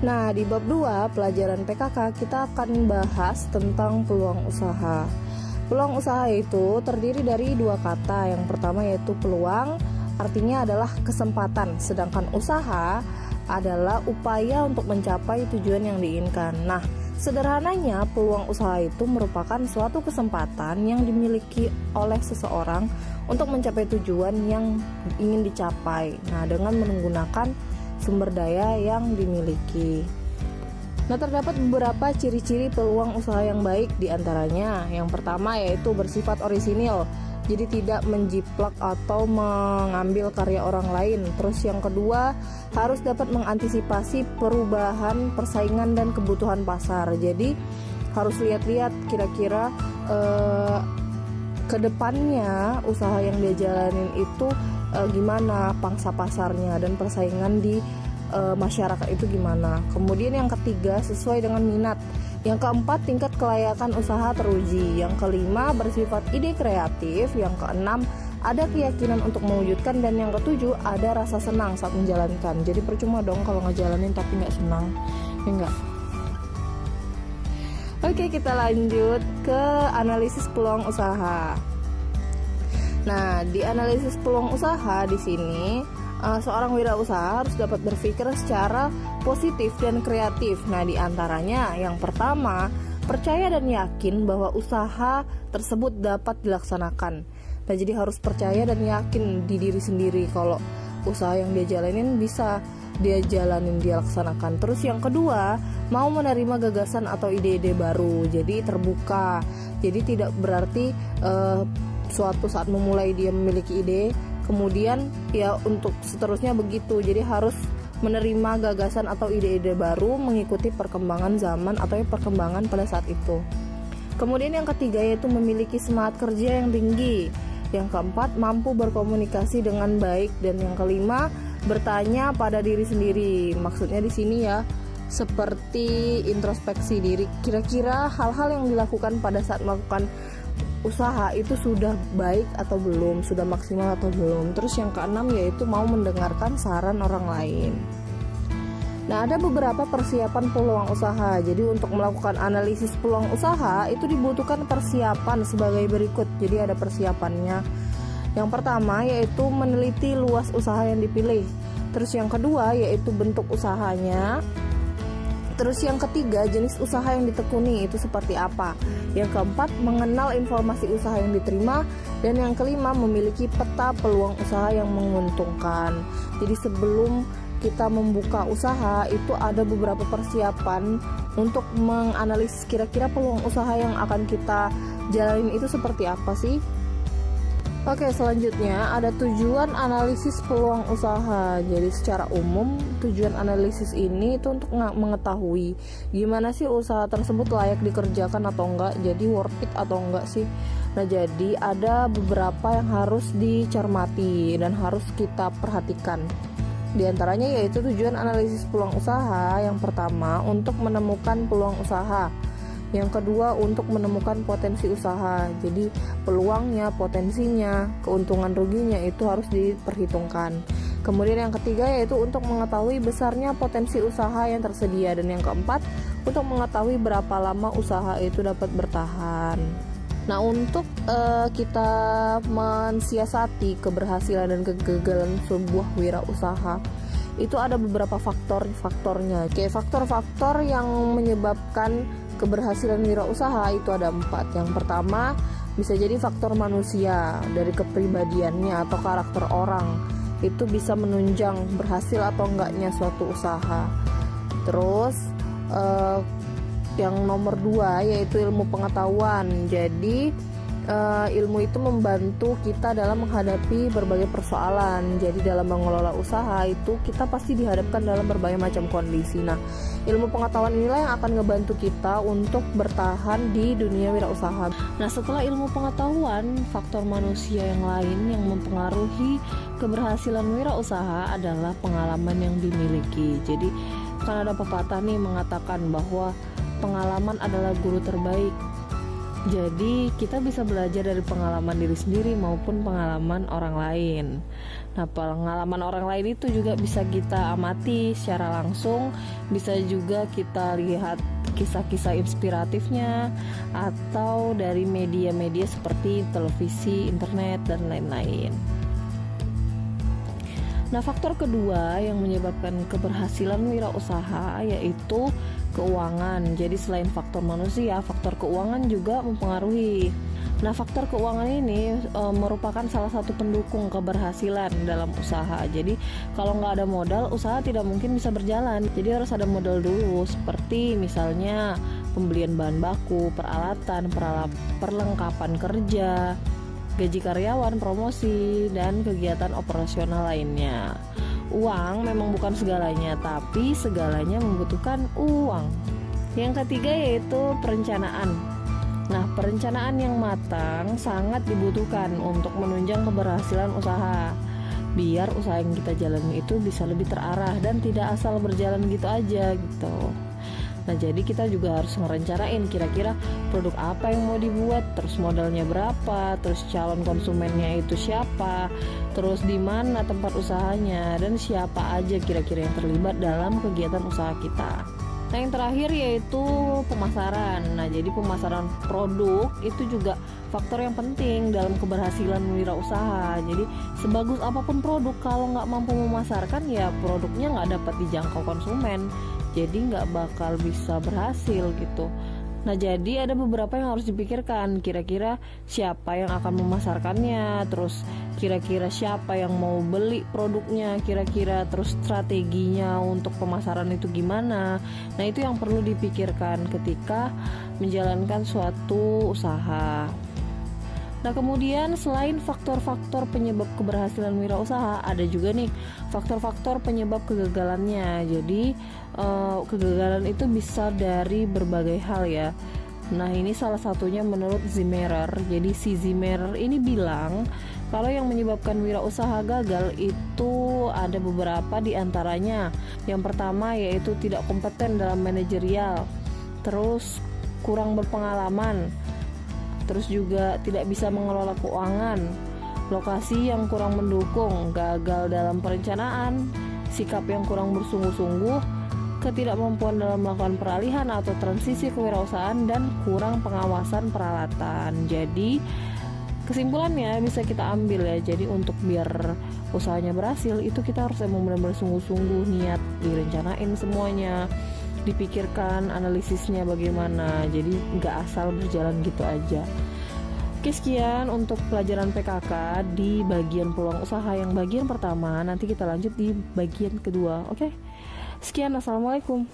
Nah, di bab 2 pelajaran PKK kita akan bahas tentang peluang usaha. Peluang usaha itu terdiri dari dua kata. Yang pertama yaitu peluang, artinya adalah kesempatan, sedangkan usaha adalah upaya untuk mencapai tujuan yang diinginkan. Nah, sederhananya peluang usaha itu merupakan suatu kesempatan yang dimiliki oleh seseorang untuk mencapai tujuan yang ingin dicapai. Nah, dengan menggunakan sumber daya yang dimiliki. Nah, terdapat beberapa ciri-ciri peluang usaha yang baik diantaranya. Yang pertama yaitu bersifat orisinil, jadi tidak menjiplak atau mengambil karya orang lain. Terus yang kedua, harus dapat mengantisipasi perubahan persaingan dan kebutuhan pasar. Jadi harus lihat-lihat kira-kira ke depannya usaha yang dia jalanin itu gimana pangsa pasarnya dan persaingan di masyarakat itu gimana. Kemudian yang ketiga, sesuai dengan minat. Yang keempat, tingkat kelayakan usaha teruji. Yang kelima, bersifat ide kreatif. Yang keenam, ada keyakinan untuk mewujudkan. Dan yang ketujuh, ada rasa senang saat menjalankan. Jadi percuma dong kalau ngejalanin tapi nggak senang, ya enggak? Oke, kita lanjut ke analisis peluang usaha. Nah, di analisis peluang usaha di sini seorang wirausaha harus dapat berpikir secara positif dan kreatif. Nah, di antaranya yang pertama, percaya dan yakin bahwa usaha tersebut dapat dilaksanakan. Nah, jadi harus percaya dan yakin di diri sendiri kalau usaha yang dia jalanin bisa dia jalanin, dia laksanakan. Terus yang kedua, mau menerima gagasan atau ide-ide baru. Jadi terbuka. Jadi tidak berarti suatu saat memulai dia memiliki ide, kemudian ya untuk seterusnya begitu. Jadi harus menerima gagasan atau ide-ide baru, mengikuti perkembangan zaman atau perkembangan pada saat itu. Kemudian yang ketiga yaitu memiliki semangat kerja yang tinggi. Yang keempat, mampu berkomunikasi dengan baik. Dan yang kelima, bertanya pada diri sendiri. Maksudnya di sini ya seperti introspeksi diri. Kira-kira hal-hal yang dilakukan pada saat melakukan usaha itu sudah baik atau belum, sudah maksimal atau belum. Terus yang keenam yaitu mau mendengarkan saran orang lain. Nah, ada beberapa persiapan peluang usaha. Jadi untuk melakukan analisis peluang usaha itu dibutuhkan persiapan sebagai berikut. Jadi ada persiapannya. Yang pertama yaitu meneliti luas usaha yang dipilih. Terus yang kedua yaitu bentuk usahanya. Terus yang ketiga, jenis usaha yang ditekuni itu seperti apa. Yang keempat, mengenal informasi usaha yang diterima. Dan yang kelima, memiliki peta peluang usaha yang menguntungkan. Jadi sebelum kita membuka usaha itu ada beberapa persiapan untuk menganalisis kira-kira peluang usaha yang akan kita jalanin itu seperti apa sih. Oke, selanjutnya ada tujuan analisis peluang usaha. Jadi secara umum tujuan analisis ini itu untuk mengetahui gimana sih usaha tersebut layak dikerjakan atau enggak, jadi worth it atau enggak sih. Nah, jadi ada beberapa yang harus dicermati dan harus kita perhatikan. Di antaranya yaitu tujuan analisis peluang usaha. Yang pertama, untuk menemukan peluang usaha. Yang kedua, untuk menemukan potensi usaha. Jadi peluangnya, potensinya, keuntungan ruginya itu harus diperhitungkan. Kemudian yang ketiga yaitu untuk mengetahui besarnya potensi usaha yang tersedia. Dan yang keempat, untuk mengetahui berapa lama usaha itu dapat bertahan. Nah, untuk kita mensiasati keberhasilan dan kegagalan sebuah wirausaha itu ada beberapa faktornya. Kayak faktor-faktor yang menyebabkan keberhasilan wirausaha itu ada 4. Yang pertama bisa jadi faktor manusia, dari kepribadiannya atau karakter orang itu bisa menunjang berhasil atau enggaknya suatu usaha. Terus yang nomor 2 yaitu ilmu pengetahuan. Jadi ilmu itu membantu kita dalam menghadapi berbagai persoalan. Jadi dalam mengelola usaha itu kita pasti dihadapkan dalam berbagai macam kondisi. Nah, ilmu pengetahuan inilah yang akan ngebantu kita untuk bertahan di dunia wirausaha. Nah, setelah ilmu pengetahuan, faktor manusia yang lain yang mempengaruhi keberhasilan wirausaha adalah pengalaman yang dimiliki. Jadi kan ada pepatah nih mengatakan bahwa pengalaman adalah guru terbaik. Jadi kita bisa belajar dari pengalaman diri sendiri maupun pengalaman orang lain. Nah, pengalaman orang lain itu juga bisa kita amati secara langsung, bisa juga kita lihat kisah-kisah inspiratifnya atau dari media-media seperti televisi, internet, dan lain-lain. Nah, faktor kedua yang menyebabkan keberhasilan wirausaha yaitu keuangan. Jadi selain faktor manusia, faktor keuangan juga mempengaruhi. Nah, faktor keuangan ini merupakan salah satu pendukung keberhasilan dalam usaha. Jadi kalau nggak ada modal, usaha tidak mungkin bisa berjalan. Jadi harus ada modal dulu, seperti misalnya pembelian bahan baku, peralatan, perlengkapan kerja, gaji karyawan, promosi, dan kegiatan operasional lainnya. Uang memang bukan segalanya, tapi segalanya membutuhkan uang. Yang ketiga yaitu perencanaan. Nah, perencanaan yang matang sangat dibutuhkan untuk menunjang keberhasilan usaha. Biar usaha yang kita jalani itu bisa lebih terarah dan tidak asal berjalan gitu aja gitu. Nah, jadi kita juga harus ngerencanain kira-kira produk apa yang mau dibuat, terus modalnya berapa, terus calon konsumennya itu siapa, terus di mana tempat usahanya, dan siapa aja kira-kira yang terlibat dalam kegiatan usaha kita. Nah, yang terakhir yaitu pemasaran. Nah, jadi pemasaran produk itu juga faktor yang penting dalam keberhasilan wirausaha. Jadi sebagus apapun produk, kalau nggak mampu memasarkan, ya produknya nggak dapat dijangkau konsumen. Jadi nggak bakal bisa berhasil gitu. Nah, jadi ada beberapa yang harus dipikirkan. Kira-kira siapa yang akan memasarkannya, terus kira-kira siapa yang mau beli produknya, kira-kira terus strateginya untuk pemasaran itu gimana. Nah, itu yang perlu dipikirkan ketika menjalankan suatu usaha. Nah, kemudian selain faktor-faktor penyebab keberhasilan wirausaha, ada juga nih faktor-faktor penyebab kegagalannya. Jadi kegagalan itu bisa dari berbagai hal ya. Nah, ini salah satunya menurut Zimmerer. Jadi si Zimmerer ini bilang kalau yang menyebabkan wirausaha gagal itu ada beberapa di antaranya. Yang pertama yaitu tidak kompeten dalam manajerial, terus kurang berpengalaman, terus juga tidak bisa mengelola keuangan, lokasi yang kurang mendukung, gagal dalam perencanaan, sikap yang kurang bersungguh-sungguh, ketidakmampuan dalam melakukan peralihan atau transisi kewirausahaan, dan kurang pengawasan peralatan. Jadi kesimpulannya bisa kita ambil ya. Jadi untuk biar usahanya berhasil itu kita harus emang benar-benar sungguh-sungguh, niat, direncanain semuanya, dipikirkan analisisnya bagaimana. Jadi nggak asal berjalan gitu aja. Oke, sekian untuk pelajaran PKK di bagian peluang usaha yang bagian pertama. Nanti kita lanjut di bagian kedua. Oke, sekian, assalamualaikum.